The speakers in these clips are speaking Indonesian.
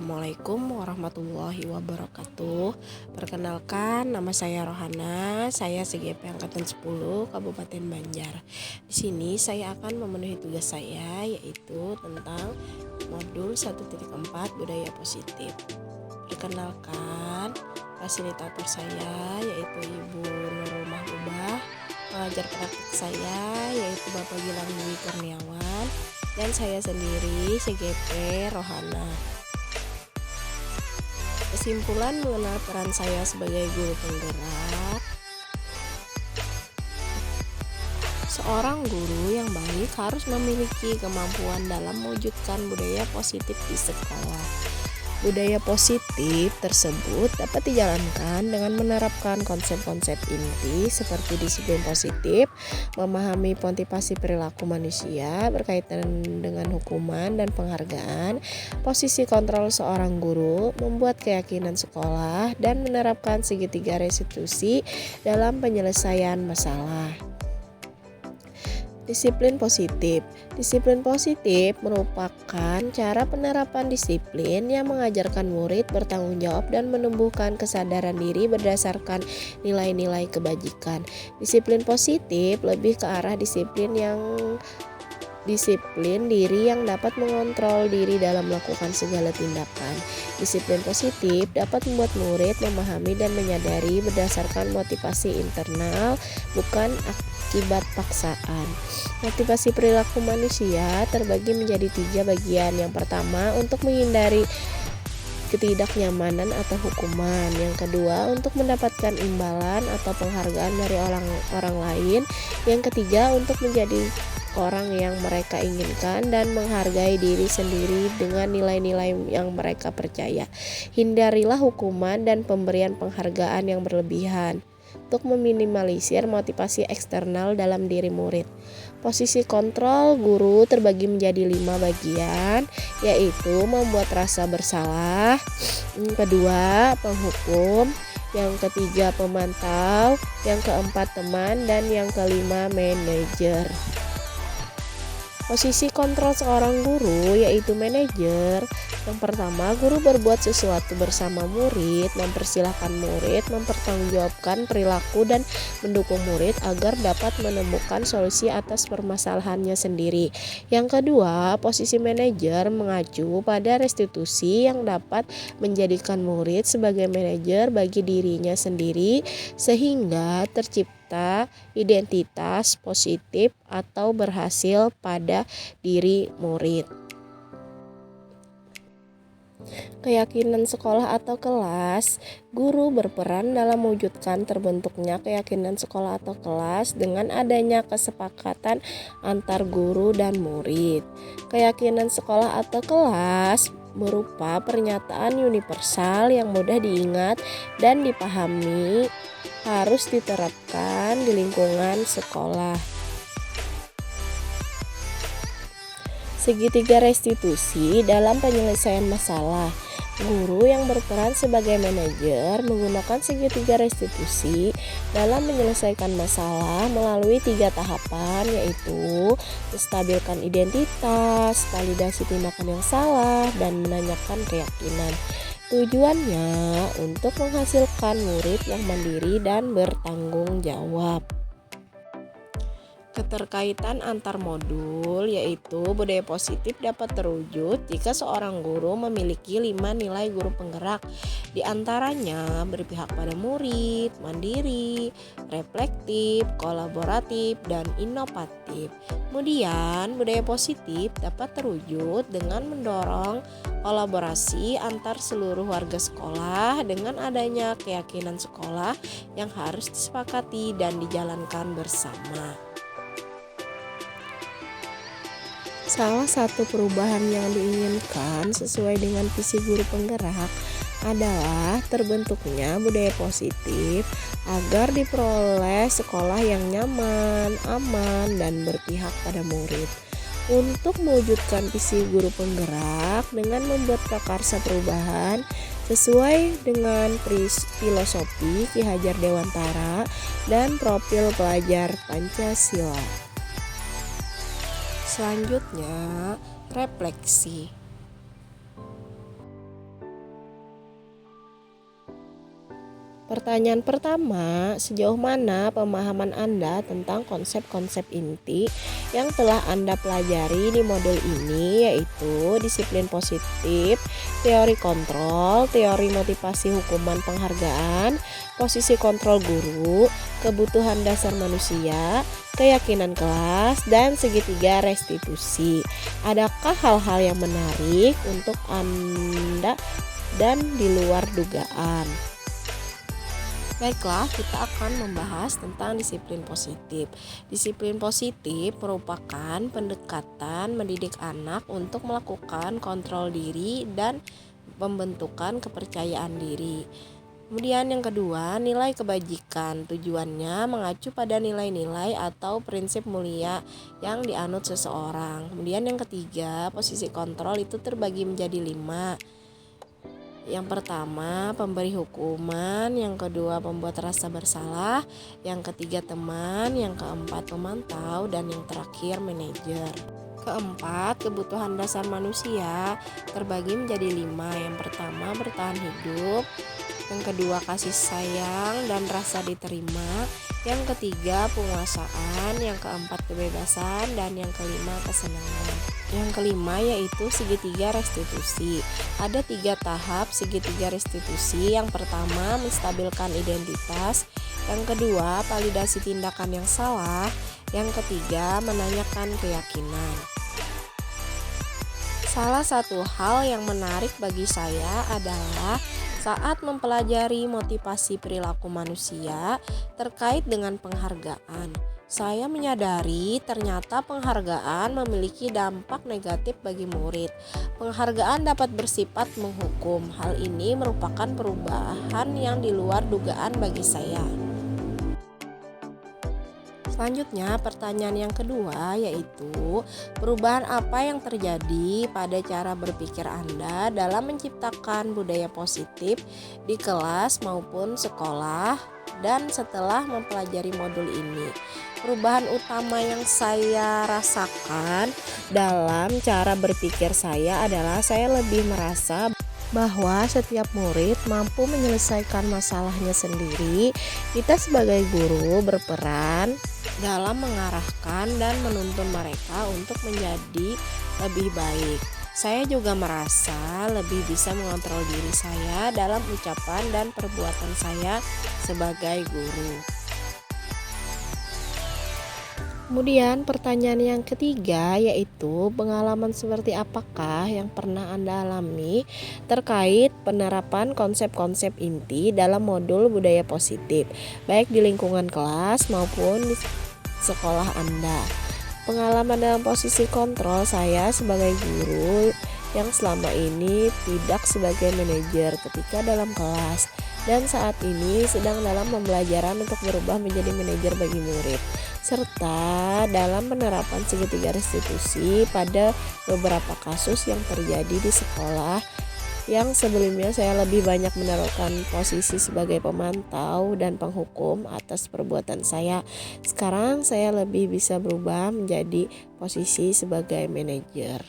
Assalamualaikum warahmatullahi wabarakatuh. Perkenalkan, nama saya Rohana. Saya SGP Angkatan 10 Kabupaten Banjar. Di sini saya akan memenuhi tugas saya, yaitu tentang modul 1.4 budaya positif. Perkenalkan, fasilitator saya yaitu Ibu Nurul Mahbubah. Pengajar praktik saya yaitu Bapak Gilang Dwi Kurniawan, dan saya sendiri SGP Rohana. Kesimpulan mengenal peran saya sebagai guru penggerak. Seorang guru yang baik harus memiliki kemampuan dalam mewujudkan budaya positif di sekolah. Budaya positif tersebut dapat dijalankan dengan menerapkan konsep-konsep inti seperti disiplin positif, memahami motivasi perilaku manusia berkaitan dengan hukuman dan penghargaan, posisi kontrol seorang guru, membuat keyakinan sekolah, dan menerapkan segitiga restitusi dalam penyelesaian masalah. Disiplin positif. Disiplin positif merupakan cara penerapan disiplin yang mengajarkan murid bertanggung jawab dan menumbuhkan kesadaran diri berdasarkan nilai-nilai kebajikan. Disiplin positif lebih ke arah disiplin diri yang dapat mengontrol diri dalam melakukan segala tindakan. Disiplin positif dapat membuat murid memahami dan menyadari berdasarkan motivasi internal, bukan akibat paksaan. Motivasi perilaku manusia terbagi menjadi 3 bagian. Yang pertama, untuk menghindari ketidaknyamanan atau hukuman. Yang kedua, untuk mendapatkan imbalan atau penghargaan dari orang lain. Yang ketiga, untuk menjadi orang yang mereka inginkan dan menghargai diri sendiri dengan nilai-nilai yang mereka percaya. Hindarilah hukuman dan pemberian penghargaan yang berlebihan untuk meminimalisir motivasi eksternal dalam diri murid. Posisi kontrol guru terbagi menjadi 5 bagian, yaitu membuat rasa bersalah, yang kedua penghukum, yang ketiga pemantau, yang keempat teman, dan yang kelima manajer. Posisi kontrol seorang guru yaitu manajer. Yang pertama, guru berbuat sesuatu bersama murid, mempersilahkan murid, mempertanggungjawabkan perilaku dan mendukung murid agar dapat menemukan solusi atas permasalahannya sendiri. Yang kedua, posisi manajer mengacu pada restitusi yang dapat menjadikan murid sebagai manajer bagi dirinya sendiri sehingga tercipta identitas positif atau berhasil pada diri murid. Keyakinan sekolah atau kelas. Guru berperan dalam mewujudkan terbentuknya keyakinan sekolah atau kelas dengan adanya kesepakatan antar guru dan murid. Keyakinan sekolah atau kelas berupa pernyataan universal yang mudah diingat dan dipahami, harus diterapkan di lingkungan sekolah. Segitiga restitusi dalam penyelesaian masalah. Guru yang berperan sebagai manajer menggunakan segitiga restitusi dalam menyelesaikan masalah melalui 3 tahapan, yaitu menstabilkan identitas, validasi tindakan yang salah, dan menanyakan keyakinan. Tujuannya untuk menghasilkan murid yang mandiri dan bertanggung jawab. Keterkaitan antar modul yaitu budaya positif dapat terwujud jika seorang guru memiliki 5 nilai guru penggerak. Di antaranya berpihak pada murid, mandiri, reflektif, kolaboratif, dan inovatif. Kemudian budaya positif dapat terwujud dengan mendorong kolaborasi antar seluruh warga sekolah dengan adanya keyakinan sekolah yang harus disepakati dan dijalankan bersama. Salah satu perubahan yang diinginkan sesuai dengan visi guru penggerak adalah terbentuknya budaya positif agar diperoleh sekolah yang nyaman, aman, dan berpihak pada murid. Untuk mewujudkan visi guru penggerak dengan membuat prakarsa perubahan sesuai dengan filosofi Ki Hajar Dewantara dan profil pelajar Pancasila. Selanjutnya, refleksi. Pertanyaan pertama, sejauh mana pemahaman Anda tentang konsep-konsep inti yang telah Anda pelajari di modul ini, yaitu disiplin positif, teori kontrol, teori motivasi hukuman penghargaan, posisi kontrol guru, kebutuhan dasar manusia, keyakinan kelas, dan segitiga restitusi. Adakah hal-hal yang menarik untuk Anda dan di luar dugaan? Baiklah, kita akan membahas tentang disiplin positif. Disiplin positif merupakan pendekatan mendidik anak untuk melakukan kontrol diri dan pembentukan kepercayaan diri. Kemudian yang kedua, nilai kebajikan. Tujuannya mengacu pada nilai-nilai atau prinsip mulia yang dianut seseorang. Kemudian yang ketiga, posisi kontrol itu terbagi menjadi 5. Yang pertama, pemberi hukuman. Yang kedua, pembuat rasa bersalah. Yang ketiga, teman. Yang keempat, pemantau. Dan yang terakhir, manajer. Keempat, kebutuhan dasar manusia terbagi menjadi 5. Yang pertama, bertahan hidup. Yang kedua, kasih sayang dan rasa diterima. Yang ketiga, penguasaan. Yang keempat, kebebasan. Dan yang kelima, kesenangan. Yang kelima yaitu segitiga restitusi. Ada 3 tahap segitiga restitusi. Yang pertama, menstabilkan identitas. Yang kedua, validasi tindakan yang salah. Yang ketiga, menanyakan keyakinan. Salah satu hal yang menarik bagi saya adalah saat mempelajari motivasi perilaku manusia terkait dengan penghargaan. Saya menyadari ternyata penghargaan memiliki dampak negatif bagi murid. Penghargaan dapat bersifat menghukum. Hal ini merupakan perubahan yang di luar dugaan bagi saya. Selanjutnya, pertanyaan yang kedua yaitu perubahan apa yang terjadi pada cara berpikir Anda dalam menciptakan budaya positif di kelas maupun sekolah dan setelah mempelajari modul ini. Perubahan utama yang saya rasakan dalam cara berpikir saya adalah saya lebih merasa bahwa setiap murid mampu menyelesaikan masalahnya sendiri. Kita sebagai guru berperan dalam mengarahkan dan menuntun mereka untuk menjadi lebih baik. Saya juga merasa lebih bisa mengontrol diri saya dalam ucapan dan perbuatan saya sebagai guru. Kemudian pertanyaan yang ketiga yaitu pengalaman seperti apakah yang pernah Anda alami terkait penerapan konsep-konsep inti dalam modul budaya positif, baik di lingkungan kelas maupun di sekolah Anda. Pengalaman dalam posisi kontrol saya sebagai guru yang selama ini tidak sebagai manajer ketika dalam kelas dan saat ini sedang dalam pembelajaran untuk berubah menjadi manajer bagi murid, serta dalam penerapan segitiga restitusi pada beberapa kasus yang terjadi di sekolah yang sebelumnya saya lebih banyak menaruhkan posisi sebagai pemantau dan penghukum atas perbuatan saya. Sekarang saya lebih bisa berubah menjadi posisi sebagai manajer.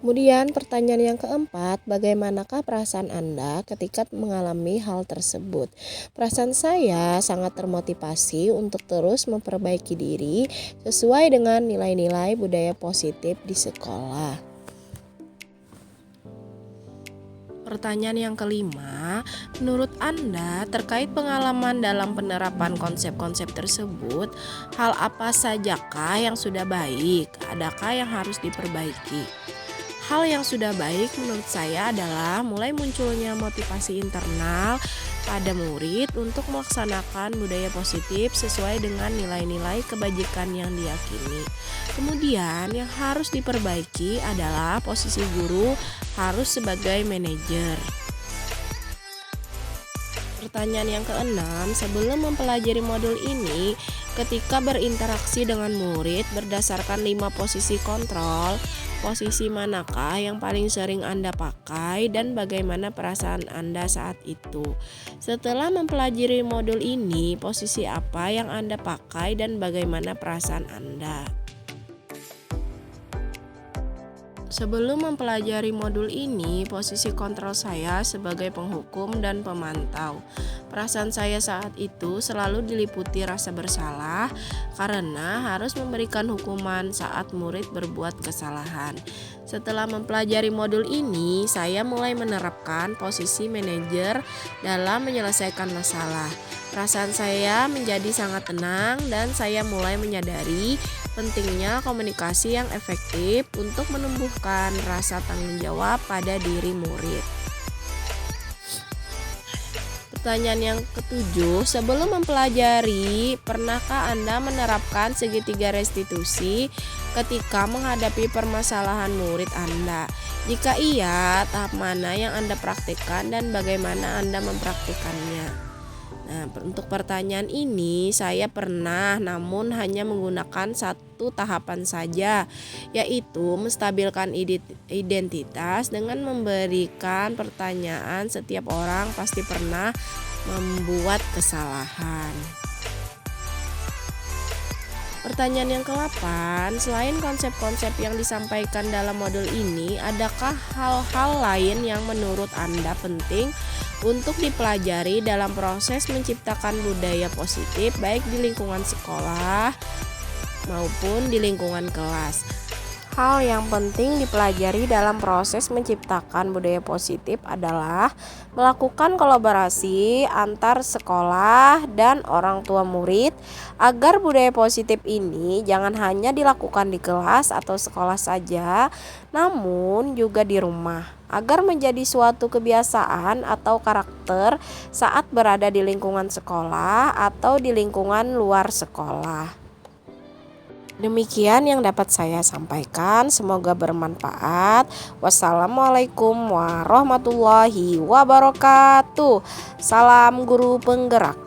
Kemudian pertanyaan yang keempat, bagaimanakah perasaan Anda ketika mengalami hal tersebut? Perasaan saya sangat termotivasi untuk terus memperbaiki diri sesuai dengan nilai-nilai budaya positif di sekolah. Pertanyaan yang kelima, menurut Anda terkait pengalaman dalam penerapan konsep-konsep tersebut, hal apa sajakah yang sudah baik? Adakah yang harus diperbaiki? Hal yang sudah baik menurut saya adalah mulai munculnya motivasi internal pada murid untuk melaksanakan budaya positif sesuai dengan nilai-nilai kebajikan yang diyakini. Kemudian yang harus diperbaiki adalah posisi guru harus sebagai manajer. Pertanyaan yang keenam, sebelum mempelajari modul ini, ketika berinteraksi dengan murid berdasarkan 5 posisi kontrol, posisi manakah yang paling sering Anda pakai dan bagaimana perasaan Anda saat itu? Setelah mempelajari modul ini, posisi apa yang Anda pakai dan bagaimana perasaan Anda? Sebelum mempelajari modul ini, posisi kontrol saya sebagai penghukum dan pemantau. Perasaan saya saat itu selalu diliputi rasa bersalah karena harus memberikan hukuman saat murid berbuat kesalahan. Setelah mempelajari modul ini, saya mulai menerapkan posisi manajer dalam menyelesaikan masalah. Perasaan saya menjadi sangat tenang dan saya mulai menyadari pentingnya komunikasi yang efektif untuk menumbuhkan rasa tanggung jawab pada diri murid. Pertanyaan yang ketujuh, sebelum mempelajari, pernahkah Anda menerapkan segitiga restitusi ketika menghadapi permasalahan murid Anda? Jika iya, tahap mana yang Anda praktikkan dan bagaimana Anda mempraktikannya? Nah, untuk pertanyaan ini saya pernah, namun hanya menggunakan satu tahapan saja, yaitu menstabilkan identitas dengan memberikan pertanyaan. Setiap orang pasti pernah membuat kesalahan. Pertanyaan yang ke-8, selain konsep-konsep yang disampaikan dalam modul ini, adakah hal-hal lain yang menurut Anda penting untuk dipelajari dalam proses menciptakan budaya positif baik di lingkungan sekolah maupun di lingkungan kelas? Hal yang penting dipelajari dalam proses menciptakan budaya positif adalah melakukan kolaborasi antar sekolah dan orang tua murid agar budaya positif ini jangan hanya dilakukan di kelas atau sekolah saja, namun juga di rumah, agar menjadi suatu kebiasaan atau karakter saat berada di lingkungan sekolah atau di lingkungan luar sekolah. Demikian yang dapat saya sampaikan, semoga bermanfaat. Wassalamualaikum warahmatullahi wabarakatuh. Salam guru penggerak.